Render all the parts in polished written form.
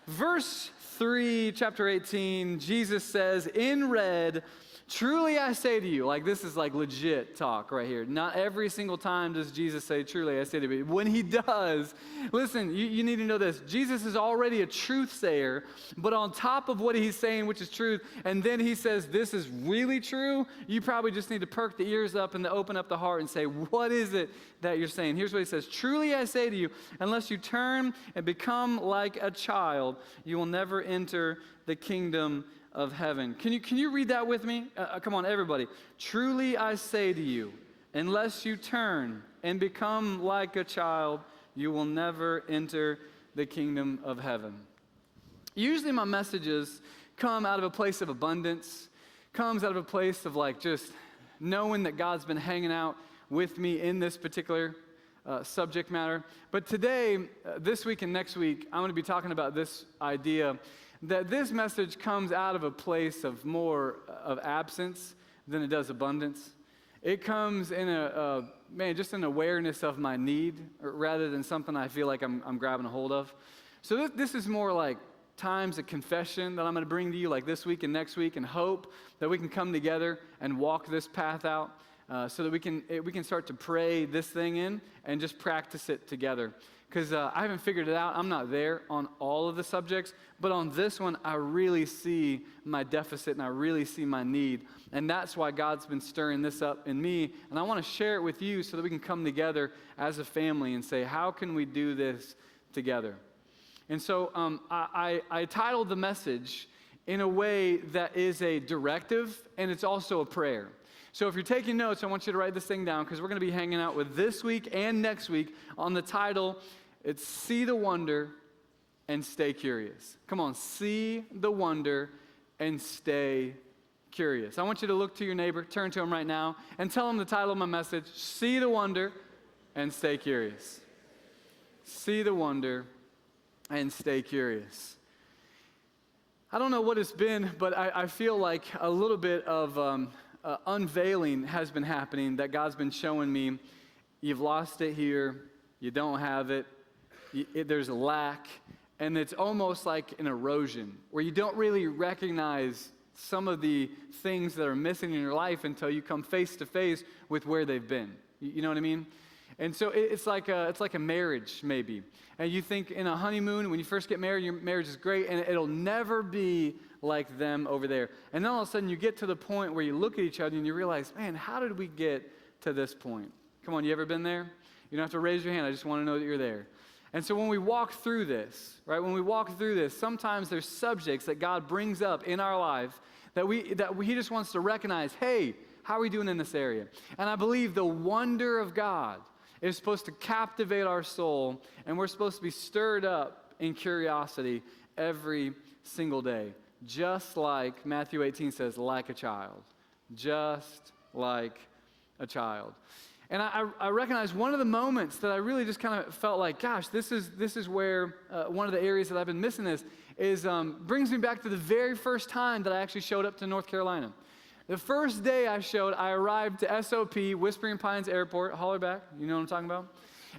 Verse 3, chapter 18, Jesus says, in red, truly I say to you, like this is like legit talk right here. Not every single time does Jesus say, truly I say to you. When he does, listen, you need to know this. Jesus is already a truth sayer, but on top of what he's saying, which is truth, and then he says, this is really true, you probably just need to perk the ears up and to open up the heart and say, what is it that you're saying? Here's what he says, truly I say to you, unless you turn and become like a child, you will never enter the kingdom of heaven. Can you read that with me? Come on, everybody. Truly I say to you, unless you turn and become like a child, you will never enter the kingdom of heaven. Usually my messages come out of a place of abundance, comes out of a place of like just knowing that God's been hanging out with me in this particular subject matter. But today, this week and next week, I'm going to be talking about this idea that this message comes out of a place of more of absence than it does abundance. It comes in just an awareness of my need rather than something I feel like I'm grabbing a hold of. So this is more like times of confession that I'm going to bring to you like this week and next week, and hope that we can come together and walk this path out so that we can start to pray this thing in and just practice it together. Because I haven't figured it out. I'm not there on all of the subjects, but on this one, I really see my deficit and I really see my need. And that's why God's been stirring this up in me. And I want to share it with you so that we can come together as a family and say, how can we do this together? And so I titled the message in a way that is a directive and it's also a prayer. So if you're taking notes, I want you to write this thing down because we're going to be hanging out with this week and next week on the title. It's See the Wonder and Stay Curious. Come on, see the wonder and stay curious. I want you to look to your neighbor, turn to him right now, and tell him the title of my message, See the Wonder and Stay Curious. See the wonder and stay curious. I don't know what it's been, but I feel like a little bit of unveiling has been happening that God's been showing me. You've lost it here. You don't have it. There's a lack, and it's almost like an erosion where you don't really recognize some of the things that are missing in your life until you come face to face with where they've been. You know what I mean? And so it's like a marriage maybe. And you think in a honeymoon, when you first get married, your marriage is great, and it'll never be like them over there. And then all of a sudden you get to the point where you look at each other and you realize, man, how did we get to this point? Come on, you ever been there? You don't have to raise your hand. I just want to know that you're there. And so when we walk through this, right, sometimes there's subjects that God brings up in our life that He just wants to recognize, hey, how are we doing in this area? And I believe the wonder of God is supposed to captivate our soul, and we're supposed to be stirred up in curiosity every single day, just like Matthew 18 says, like a child, just like a child. And I recognize one of the moments that I really just kind of felt like, gosh, this is where one of the areas that I've been missing is brings me back to the very first time that I actually showed up to North Carolina. The first day I arrived to SOP, Whispering Pines Airport, holler back, you know what I'm talking about?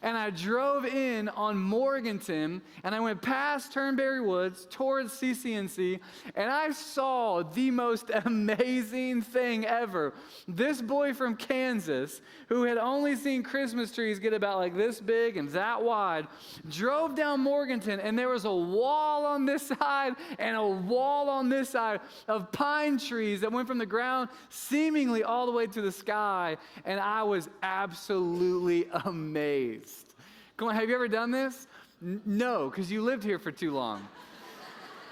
And I drove in on Morganton, and I went past Turnberry Woods towards CCNC, and I saw the most amazing thing ever. This boy from Kansas, who had only seen Christmas trees get about like this big and that wide, drove down Morganton, and there was a wall on this side and a wall on this side of pine trees that went from the ground seemingly all the way to the sky, and I was absolutely amazed. Come on, have you ever done this? No, because you lived here for too long.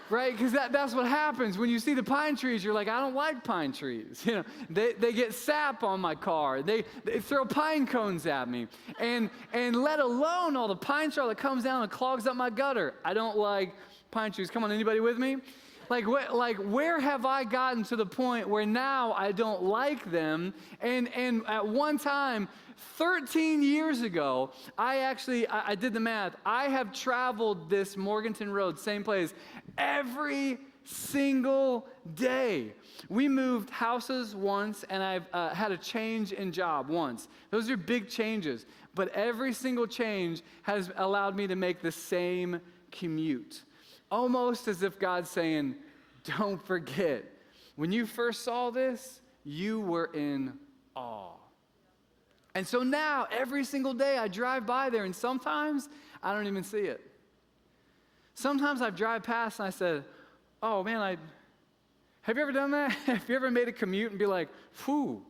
Right? Because that's what happens. When you see the pine trees, you're like, I don't like pine trees. You know, they get sap on my car. They throw pine cones at me. And let alone all the pine straw that comes down and clogs up my gutter. I don't like pine trees. Come on, anybody with me? Like where have I gotten to the point where now I don't like them? And at one time, 13 years ago, I did the math. I have traveled this Morganton Road, same place, every single day. We moved houses once, and I've had a change in job once. Those are big changes, but every single change has allowed me to make the same commute. almost as if God's saying, don't forget, when you first saw this, you were in awe. And so now, every single day, I drive by there, and sometimes I don't even see it. Sometimes I drive past and I said, oh man, have you ever done that? Have you ever made a commute and be like, whew,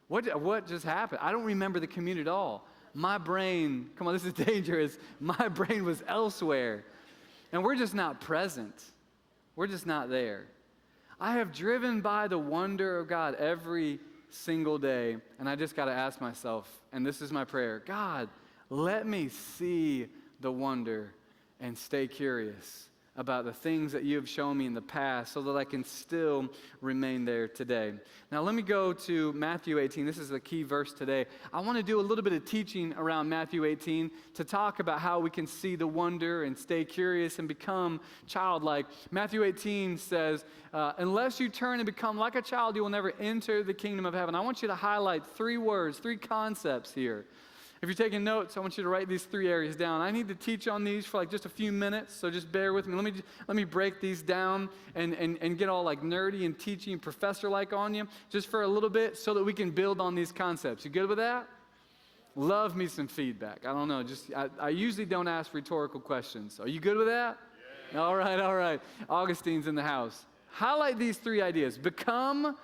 what just happened? I don't remember the commute at all. My brain, come on, this is dangerous. My brain was elsewhere. And we're just not present. We're just not there. I have driven by the wonder of God every single day, and I just got to ask myself, and this is my prayer, God, let me see the wonder and stay curious about the things that you have shown me in the past so that I can still remain there today. Now let me go to Matthew 18. This is the key verse today. I want to do a little bit of teaching around Matthew 18 to talk about how we can see the wonder and stay curious and become childlike. Matthew 18 says, unless you turn and become like a child, you will never enter the kingdom of heaven. I want you to highlight 3 words, 3 concepts here. If you're taking notes, I want you to write these 3 areas down. I need to teach on these for like just a few minutes, so just bear with me. Let me break these down and get all like nerdy and teaching professor-like on you just for a little bit so that we can build on these concepts. You good with that? Love me some feedback. I don't know. I usually don't ask rhetorical questions. Are you good with that? Yeah. All right. Augustine's in the house. Highlight these 3 ideas. Become,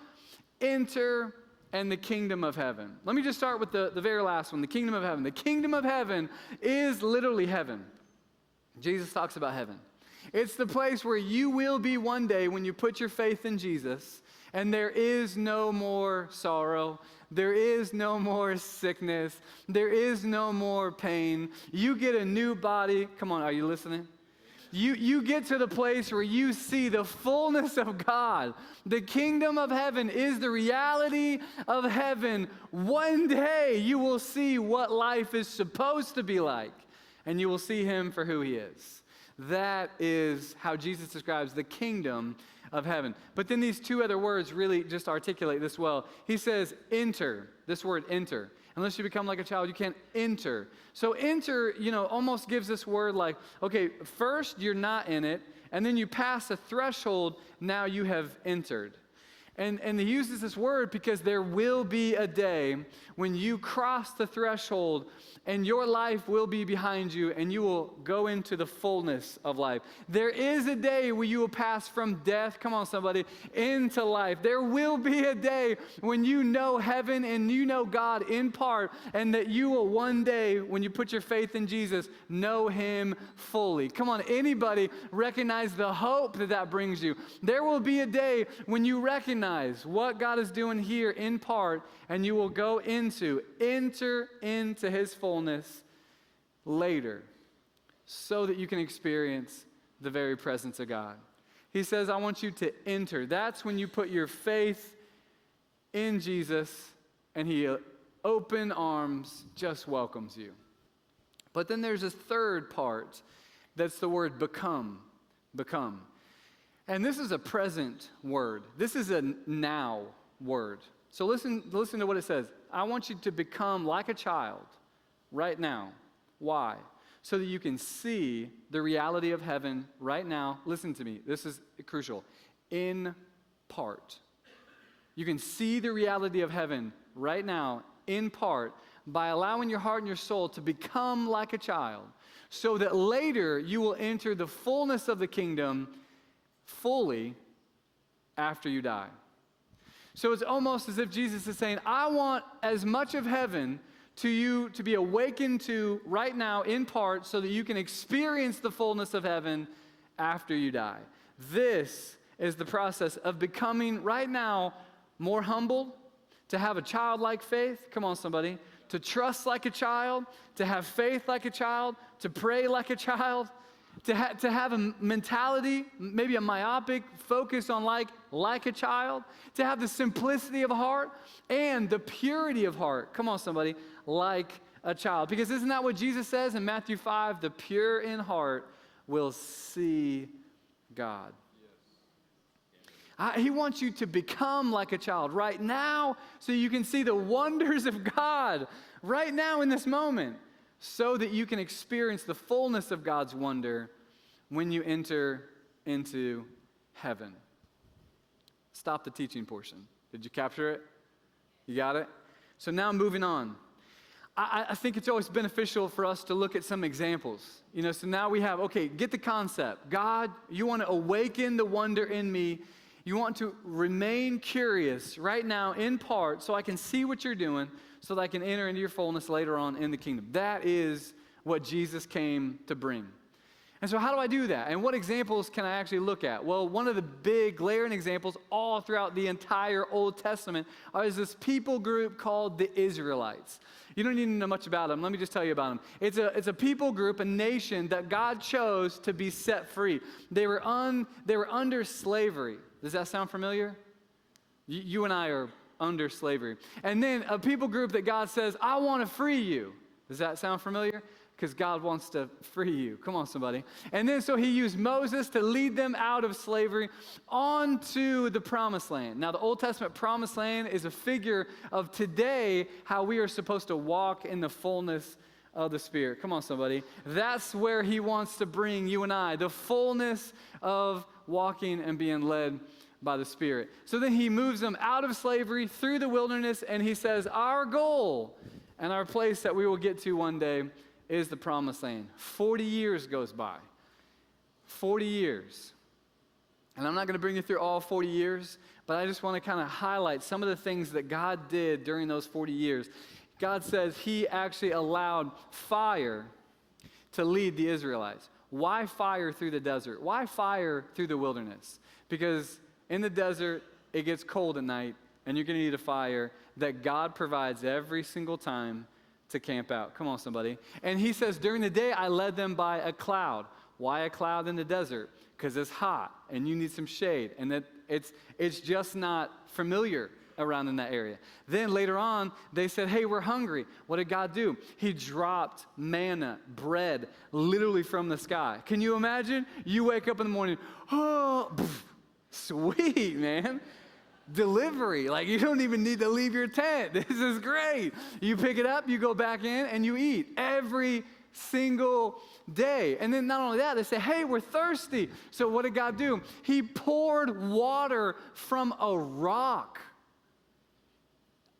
enter, and the kingdom of heaven. Let me just start with the very last one, the kingdom of heaven. The kingdom of heaven is literally heaven. Jesus talks about heaven. It's the place where you will be one day when you put your faith in Jesus, and there is no more sorrow. There is no more sickness. There is no more pain. You get a new body. Come on, are you listening? You get to the place where you see the fullness of God. The kingdom of heaven is the reality of heaven. One day you will see what life is supposed to be like, and you will see him for who he is. That is how Jesus describes the kingdom of heaven. But then these 2 other words really just articulate this well. He says, enter, this word enter. Unless you become like a child, you can't enter. So enter, almost gives this word like, okay, first you're not in it, and then you pass a threshold, now you have entered. And he uses this word because there will be a day when you cross the threshold and your life will be behind you and you will go into the fullness of life. There is a day where you will pass from death, come on somebody, into life. There will be a day when you know heaven and you know God in part, and that you will one day, when you put your faith in Jesus, know him fully. Come on, anybody recognize the hope that brings you? There will be a day when you recognize what God is doing here in part, and you will enter into his fullness later, so that you can experience the very presence of God. He says, I want you to enter. That's when you put your faith in Jesus, and he open arms just welcomes you. But then there's a 3rd part. That's the word become. Become. And this is a present word. This is a now word. So listen to what it says. I want you to become like a child right now. Why? So that you can see the reality of heaven right now. Listen to me. This is crucial. In part. You can see the reality of heaven right now in part by allowing your heart and your soul to become like a child, so that later you will enter the fullness of the kingdom fully after you die. So it's almost as if Jesus is saying, I want as much of heaven to you to be awakened to right now in part, so that you can experience the fullness of heaven after you die. This is the process of becoming right now more humble, to have a childlike faith. Come on, somebody. To trust like a child, to have faith like a child, to pray like a child, to have a mentality, maybe a myopic focus on like a child, to have the simplicity of heart and the purity of heart. Come on, somebody, like a child. Because isn't that what Jesus says in Matthew 5? The pure in heart will see God. He wants you to become like a child right now, so you can see the wonders of God right now in this moment, so that you can experience the fullness of God's wonder when you enter into heaven. Stop the teaching portion. Did you capture it? You got it? So now moving on. I think it's always beneficial for us to look at some examples. So now we have, okay, get the concept. God, you want to awaken the wonder in me. You want to remain curious right now in part so I can see what you're doing so that I can enter into your fullness later on in the kingdom. That is what Jesus came to bring. And so how do I do that? And what examples can I actually look at? Well, one of the big glaring examples all throughout the entire Old Testament is this people group called the Israelites. You don't need to know much about them. Let me just tell you about them. It's a people group, a nation that God chose to be set free. They were under slavery. Does that sound familiar? You and I are under slavery. And then a people group that God says, I want to free you. Does that sound familiar? Because God wants to free you. Come on, somebody. And then so he used Moses to lead them out of slavery onto the promised land. Now, the Old Testament promised land is a figure of today how we are supposed to walk in the fullness of the Spirit. Come on, somebody. That's where he wants to bring you and I, the fullness of walking and being led by the Spirit. So then he moves them out of slavery through the wilderness, and he says, our goal and our place that we will get to one day is the promised land. 40 years goes by. 40 years. And I'm not going to bring you through all 40 years, but I just want to kind of highlight some of the things that God did during those 40 years. God says he actually allowed fire to lead the Israelites. Why fire through the desert? Why fire through the wilderness? Because in the desert, it gets cold at night, and you're going to need a fire that God provides every single time to camp out. Come on, somebody. And he says, during the day, I led them by a cloud. Why a cloud in the desert? Because it's hot, and you need some shade, and that it's just not familiar around in that area. Then later on, they said, hey, we're hungry. What did God do? He dropped manna, bread, literally from the sky. Can you imagine? You wake up in the morning, oh, pff, sweet, man. Delivery, like you don't even need to leave your tent. This is great. You pick it up, you go back in, and you eat every single day. And then not only that, they say, hey, we're thirsty. So what did God do? He poured water from a rock.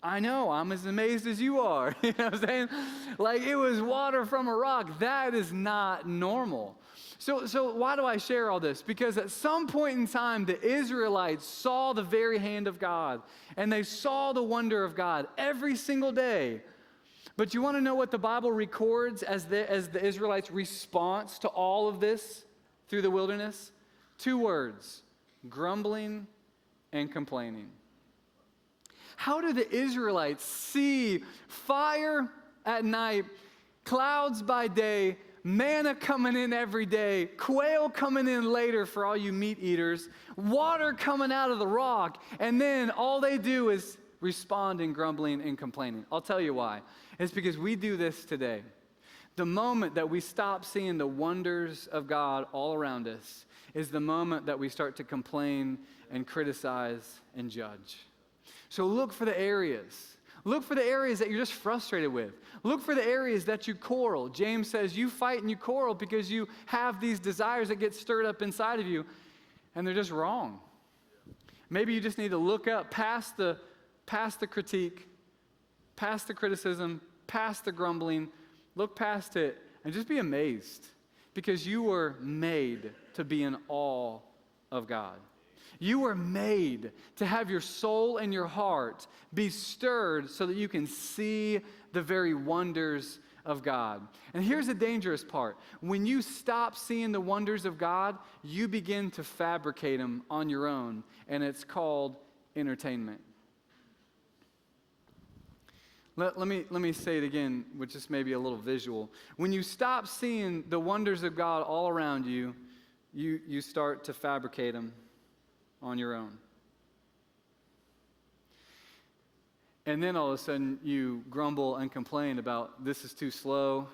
I know, I'm as amazed as you are. You know what I'm saying? Like it was water from a rock. That is not normal. So why do I share all this? Because at some point in time, the Israelites saw the very hand of God, and they saw the wonder of God every single day. But you want to know what the Bible records as the Israelites' response to all of this through the wilderness? 2 words, grumbling and complaining. How do the Israelites see fire at night, clouds by day, manna coming in every day, quail coming in later for all you meat eaters, water coming out of the rock, and then all they do is respond in grumbling and complaining? I'll tell you why. It's because we do this today. The moment that we stop seeing the wonders of God all around us is the moment that we start to complain and criticize and judge. So look for the areas. Look for the areas that you're just frustrated with. Look for the areas that you quarrel. James says you fight and you quarrel because you have these desires that get stirred up inside of you, and they're just wrong. Maybe you just need to look up past the critique, past the criticism, past the grumbling. Look past it and just be amazed because you were made to be in awe of God. You were made to have your soul and your heart be stirred so that you can see the very wonders of God. And here's the dangerous part. When you stop seeing the wonders of God, you begin to fabricate them on your own, and it's called entertainment. Let me say it again, which is maybe a little visual. When you stop seeing the wonders of God all around you, you start to fabricate them on your own. And then all of a sudden you grumble and complain about this is too slow,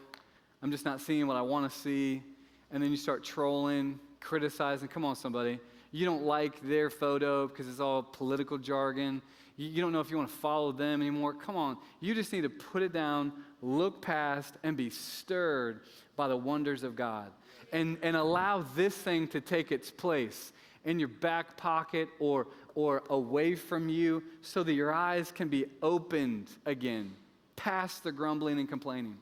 I'm just not seeing what I want to see. And then you start trolling, criticizing. Come on, somebody. You don't like their photo because it's all political jargon. You don't know if you want to follow them anymore. Come on. You just need to put it down, look past and be stirred by the wonders of God. And allow this thing to take its place in your back pocket or away from you so that your eyes can be opened again, past the grumbling and complaining.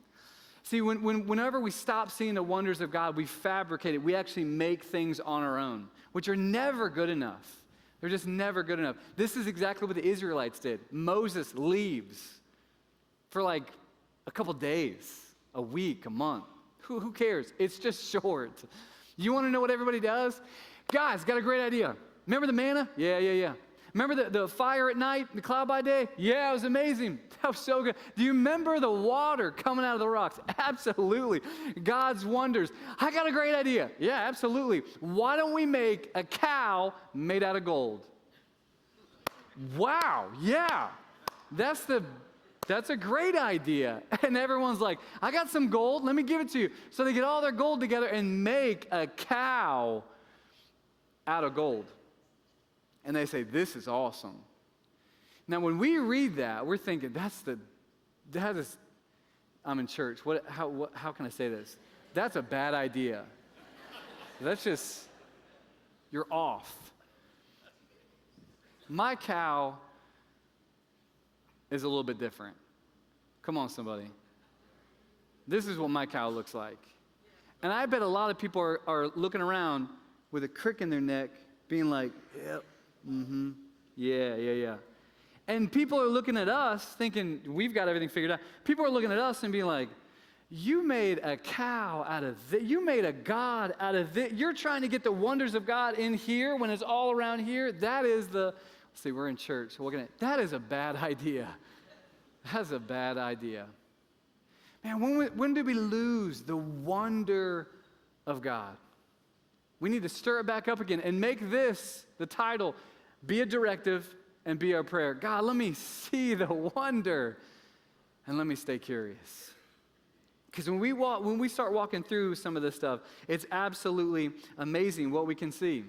See, whenever we stop seeing the wonders of God, we fabricate it. We actually make things on our own, which are never good enough. They're just never good enough. This is exactly what the Israelites did. Moses leaves for like a couple days, a week, a month. Who cares? It's just short. You want to know what everybody does? Guys, got a great idea. Remember the manna? Yeah. Remember the fire at night, the cloud by day? Yeah, it was amazing. That was so good. Do you remember the water coming out of the rocks? Absolutely. God's wonders. I got a great idea. Yeah, absolutely. Why don't we make a cow made out of gold? Wow, yeah. That's a great idea. And everyone's like, I got some gold. Let me give it to you. So they get all their gold together and make a cow out of gold. And they say, this is awesome. Now, when we read that, we're thinking, that is, I'm in church. How can I say this? That's a bad idea. That's just, you're off. My cow is a little bit different. Come on, somebody. This is what my cow looks like. And I bet a lot of people are looking around with a crick in their neck, being like, yep, yeah. And people are looking at us thinking, we've got everything figured out. People are looking at us and being like, you made a cow out of this. You made a God out of this. You're trying to get the wonders of God in here when it's all around here. That is see, we're in church. So that is a bad idea. That's a bad idea. Man, when did we lose the wonder of God? We need to stir it back up again and make this the title, be a directive and be our prayer. God, let me see the wonder and let me stay curious. Because when we start walking through some of this stuff, it's absolutely amazing what we can see.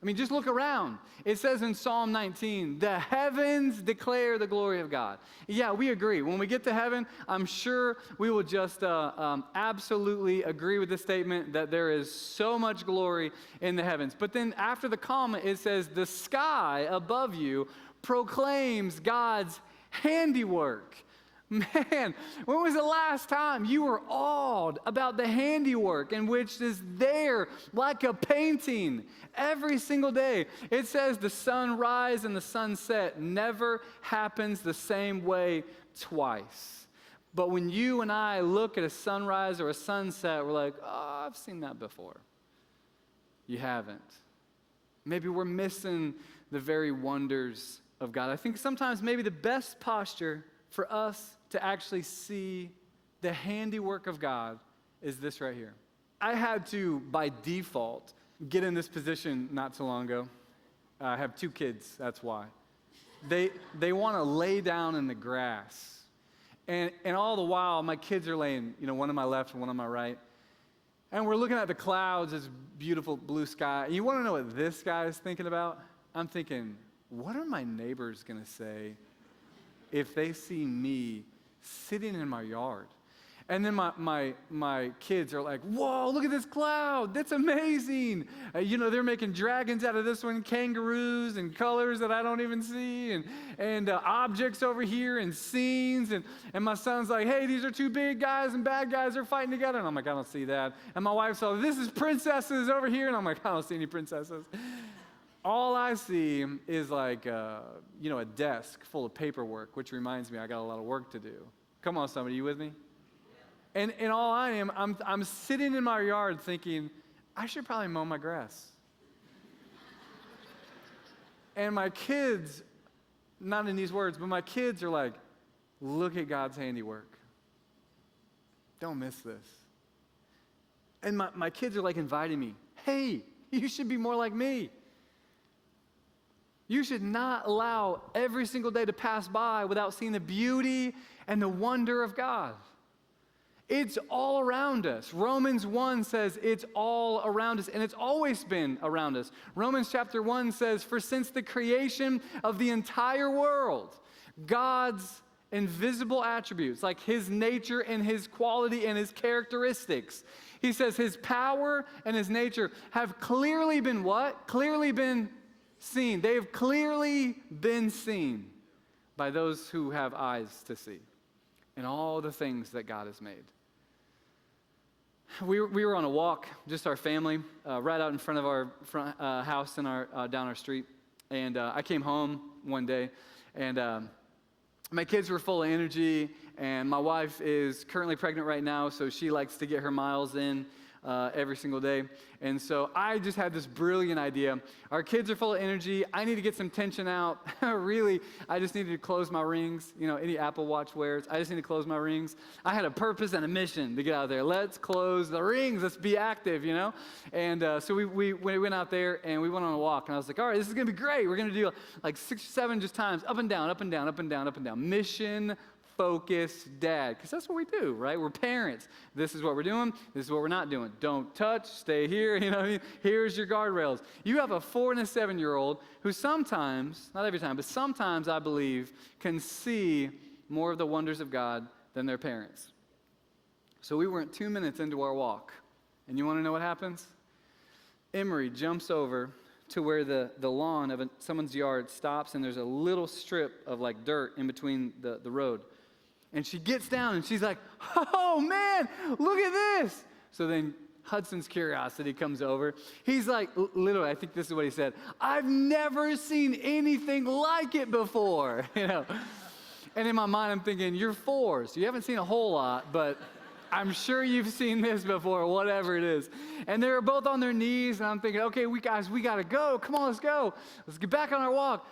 I mean, just look around. It says in Psalm 19, the heavens declare the glory of God. Yeah, we agree. When we get to heaven, I'm sure we will just absolutely agree with the statement that there is so much glory in the heavens. But then after the comma, it says, the sky above you proclaims God's handiwork. Man, when was the last time you were awed about the handiwork in which is there like a painting every single day? It says the sunrise and the sunset never happens the same way twice. But when you and I look at a sunrise or a sunset, we're like, oh, I've seen that before. You haven't. Maybe we're missing the very wonders of God. I think sometimes maybe the best posture for us to actually see the handiwork of God is this right here. I had to, by default, get in this position not too long ago. I have 2 kids, that's why. They want to lay down in the grass. And all the while, my kids are laying, one on my left and one on my right. And we're looking at the clouds, this beautiful blue sky. And you want to know what this guy is thinking about? I'm thinking, what are my neighbors going to say if they see me sitting in my yard? And then my kids are like, whoa, look at this cloud. That's amazing. They're making dragons out of this one, kangaroos and colors that I don't even see, and objects over here and scenes. And my son's like, hey, these are 2 big guys and bad guys. They're fighting together. And I'm like, I don't see that. And my wife's like, this is princesses over here. And I'm like, I don't see any princesses. All I see is like, a desk full of paperwork, which reminds me I got a lot of work to do. Come on, somebody, you with me? And all I am, I'm sitting in my yard thinking, I should probably mow my grass. And my kids, not in these words, but my kids are like, look at God's handiwork. Don't miss this. And my kids are like inviting me, hey, you should be more like me. You should not allow every single day to pass by without seeing the beauty and the wonder of God. It's all around us. Romans 1 says it's all around us, and it's always been around us. Romans chapter 1 says, for since the creation of the entire world, God's invisible attributes, like his nature and his quality and his characteristics. He says his power and his nature have clearly been what? Clearly been seen. They have clearly been seen by those who have eyes to see in all the things that God has made. We were on a walk, just our family, right out in front of our front house and down our street. And I came home one day, and my kids were full of energy, and my wife is currently pregnant right now, so she likes to get her miles in every single day. And so I just had this brilliant idea. Our kids are full of energy. I need to get some tension out. Really, I just needed to close my rings. You know, any Apple Watch wears, I just need to close my rings. I had a purpose and a mission to get out there. Let's close the rings. Let's be active, you know? And so we went out there, and we went on a walk. And I was like, all right, this is going to be great. We're going to do like 6 or 7 just times, up and down, up and down, up and down, up and down. Mission-focused dad, because that's what we do, right? We're parents. This is what we're doing. This is what we're not doing. Don't touch. Stay here. You know what I mean? Here's your guardrails. You have a 4 and a 7-year-old who sometimes, not every time, but sometimes I believe can see more of the wonders of God than their parents. So we weren't 2 minutes into our walk, and you want to know what happens? Emery jumps over to where the lawn of someone's yard stops, and there's a little strip of like dirt in between the road. And she gets down and she's like, oh man, look at this. So then Hudson's curiosity comes over. He's like, literally, I think this is what he said, I've never seen anything like it before, you know. And in my mind, I'm thinking, you're 4, so you haven't seen a whole lot, but I'm sure you've seen this before, whatever it is. And they're both on their knees, and I'm thinking, okay, we got to go. Come on, let's go. Let's get back on our walk.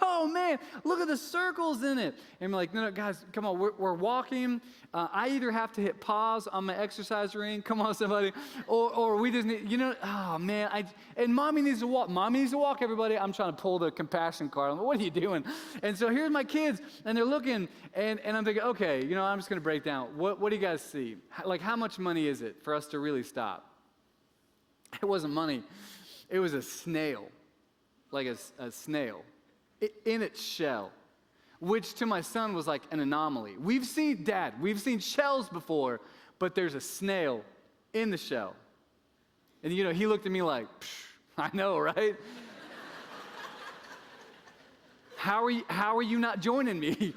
Oh, man, look at the circles in it. And I'm like, no, guys, come on, we're walking. I either have to hit pause on my exercise ring, come on, somebody, or we just need, you know, oh, man, and Mommy needs to walk. Mommy needs to walk, everybody. I'm trying to pull the compassion card. I'm like, what are you doing? And so here's my kids, and they're looking, and I'm thinking, okay, you know, I'm just going to break down. What do you guys see? Like, how much money is it for us to really stop? It wasn't money. It was a snail, like a snail in its shell, which to my son was like an anomaly. We've seen shells before, but there's a snail in the shell. And, you know, he looked at me like, I know, right? How are you not joining me?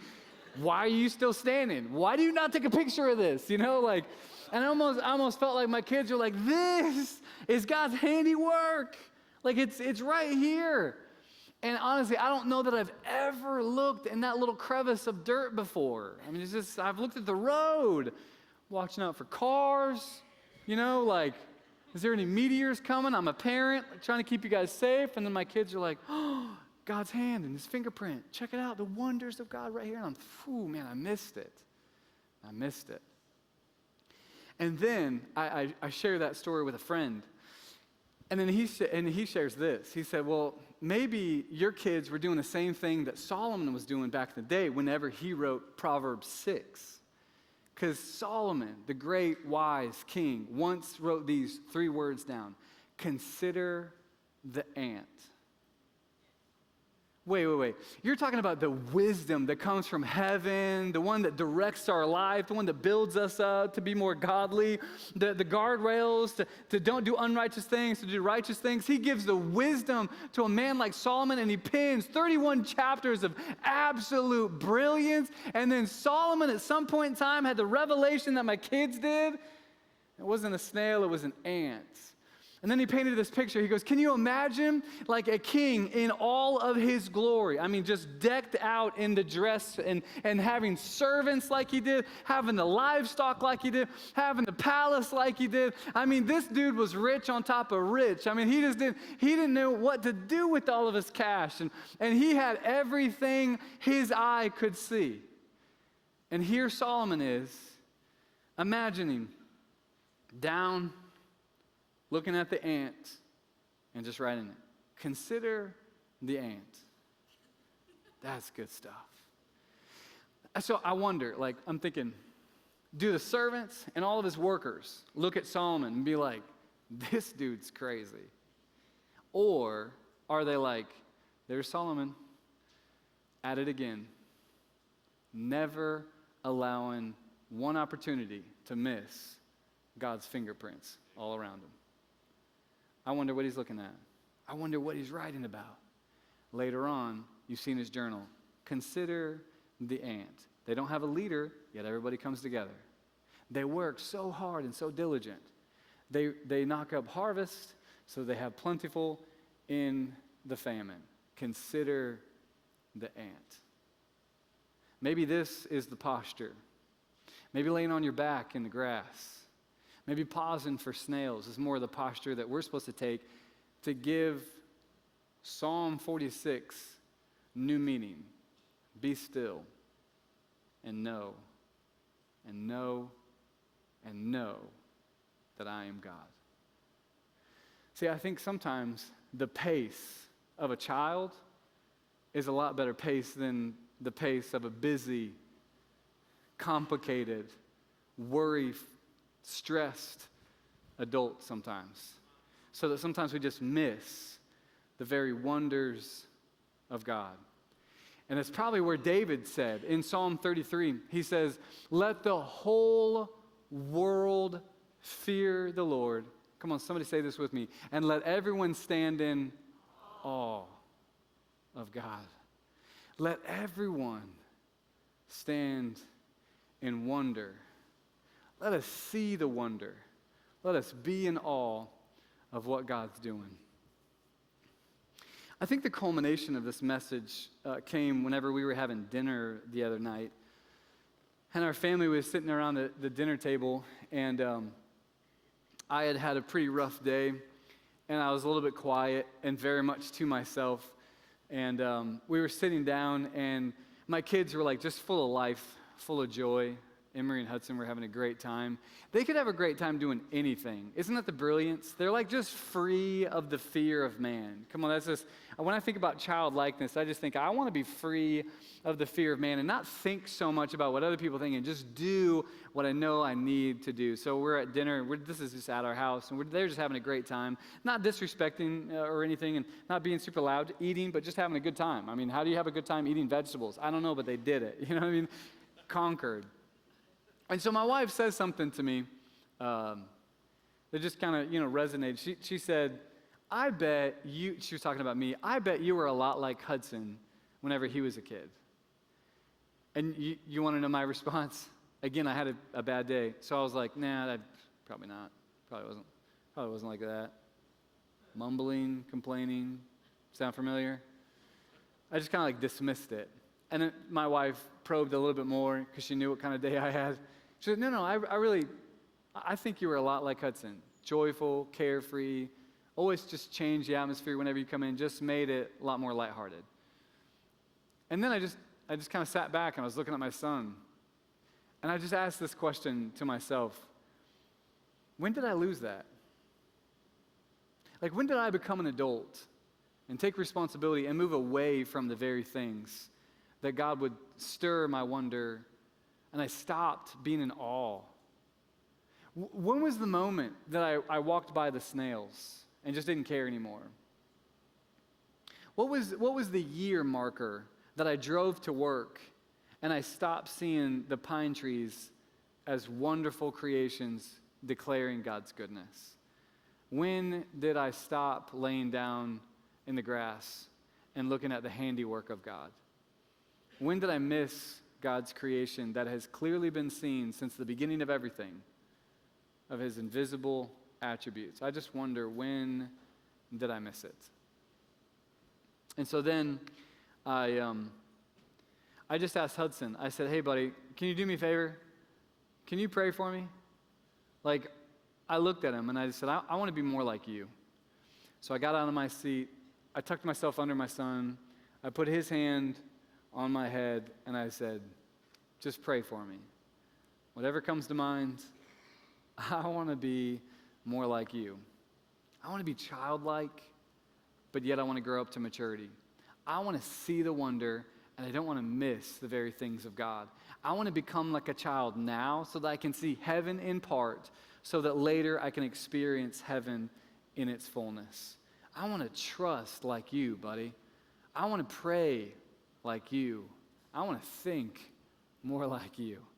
Why are you still standing? Why do you not take a picture of this? You know, like, and I almost felt like my kids were like, this is God's handiwork. Like, it's right here. And honestly, I don't know that I've ever looked in that little crevice of dirt before. I mean, it's just, I've looked at the road, watching out for cars, you know, like, is there any meteors coming? I'm a parent, like, trying to keep you guys safe. And then my kids are like, oh, God's hand and his fingerprint. Check it out, the wonders of God right here. And man, I missed it. I missed it. And then I share that story with a friend. And then he shares this. He said, well, maybe your kids were doing the same thing that Solomon was doing back in the day whenever he wrote Proverbs 6. Because Solomon, the great wise king, once wrote these 3 words down. Consider the ant. Wait. You're talking about the wisdom that comes from heaven, the one that directs our life, the one that builds us up to be more godly, the guardrails to don't do unrighteous things, to do righteous things. He gives the wisdom to a man like Solomon, and he pens 31 chapters of absolute brilliance. And then Solomon at some point in time had the revelation that my kids did. It wasn't a snail, it was an ant. And then he painted this picture. He goes, can you imagine like a king in all of his glory? I mean, just decked out in the dress and having servants like he did, having the livestock like he did, having the palace like he did. I mean, this dude was rich on top of rich. I mean, he didn't know what to do with all of his cash. And he had everything his eye could see. And here Solomon is, imagining down, looking at the ant and just writing it. Consider the ant. That's good stuff. So I wonder, like, I'm thinking, do the servants and all of his workers look at Solomon and be like, this dude's crazy? Or are they like, there's Solomon, at it again, never allowing one opportunity to miss God's fingerprints all around him. I wonder what he's looking at. I wonder what he's writing about. Later on, you've seen his journal. Consider the ant. They don't have a leader, yet everybody comes together. They work so hard and so diligent. They knock up harvest, so they have plentiful in the famine. Consider the ant. Maybe this is the posture. Maybe laying on your back in the grass. Maybe pausing for snails is more the posture that we're supposed to take to give Psalm 46 new meaning. Be still and know and know and know that I am God. See, I think sometimes the pace of a child is a lot better pace than the pace of a busy, complicated, stressed adult sometimes. So that sometimes we just miss the very wonders of God. And it's probably where David said in Psalm 33, he says, let the whole world fear the Lord. Come on, somebody say this with me. And let everyone stand in awe of God. Let everyone stand in wonder. Let us see the wonder. Let us be in awe of what God's doing. I think the culmination of this message came whenever we were having dinner the other night. And our family was sitting around the dinner table, and I had had a pretty rough day, and I was a little bit quiet and very much to myself. And we were sitting down, and my kids were like just full of life, full of joy. Emery and Hudson were having a great time. They could have a great time doing anything. Isn't that the brilliance? They're like just free of the fear of man. Come on, that's just, when I think about childlikeness, I just think I want to be free of the fear of man and not think so much about what other people think and just do what I know I need to do. So we're at dinner, this is just at our house, and they're just having a great time, not disrespecting or anything and not being super loud, eating, but just having a good time. I mean, how do you have a good time eating vegetables? I don't know, but they did it. You know what I mean? Conquered. And so my wife says something to me that just kind of, resonated. She said, I bet you, she was talking about me, I bet you were a lot like Hudson whenever he was a kid. And you want to know my response? Again, I had a bad day. So I was like, nah, probably not. Probably wasn't like that. Mumbling, complaining, sound familiar? I just kind of like dismissed it. And then my wife probed a little bit more because she knew what kind of day I had. She said, no, I think you were a lot like Hudson. Joyful, carefree, always just changed the atmosphere whenever you come in, just made it a lot more lighthearted. And then I just kind of sat back and I was looking at my son. And I just asked this question to myself. When did I lose that? Like, when did I become an adult and take responsibility and move away from the very things that God would stir my wonder, and I stopped being in awe? When was the moment that I walked by the snails and just didn't care anymore? What was the year marker that I drove to work and I stopped seeing the pine trees as wonderful creations declaring God's goodness? When did I stop laying down in the grass and looking at the handiwork of God? When did I miss God's creation that has clearly been seen since the beginning of everything, of his invisible attributes? I just wonder, when did I miss it? And so then I just asked Hudson, I said, hey buddy, can you do me a favor? Can you pray for me? Like, I looked at him and I just said, I want to be more like you. So I got out of my seat, I tucked myself under my son, I put his hand on my head, and I said, just pray for me. Whatever comes to mind, I want to be more like you. I want to be childlike, but yet I want to grow up to maturity. I want to see the wonder, and I don't want to miss the very things of God. I want to become like a child now so that I can see heaven in part, so that later I can experience heaven in its fullness. I want to trust like you, buddy. I want to pray like you. I want to think more like you.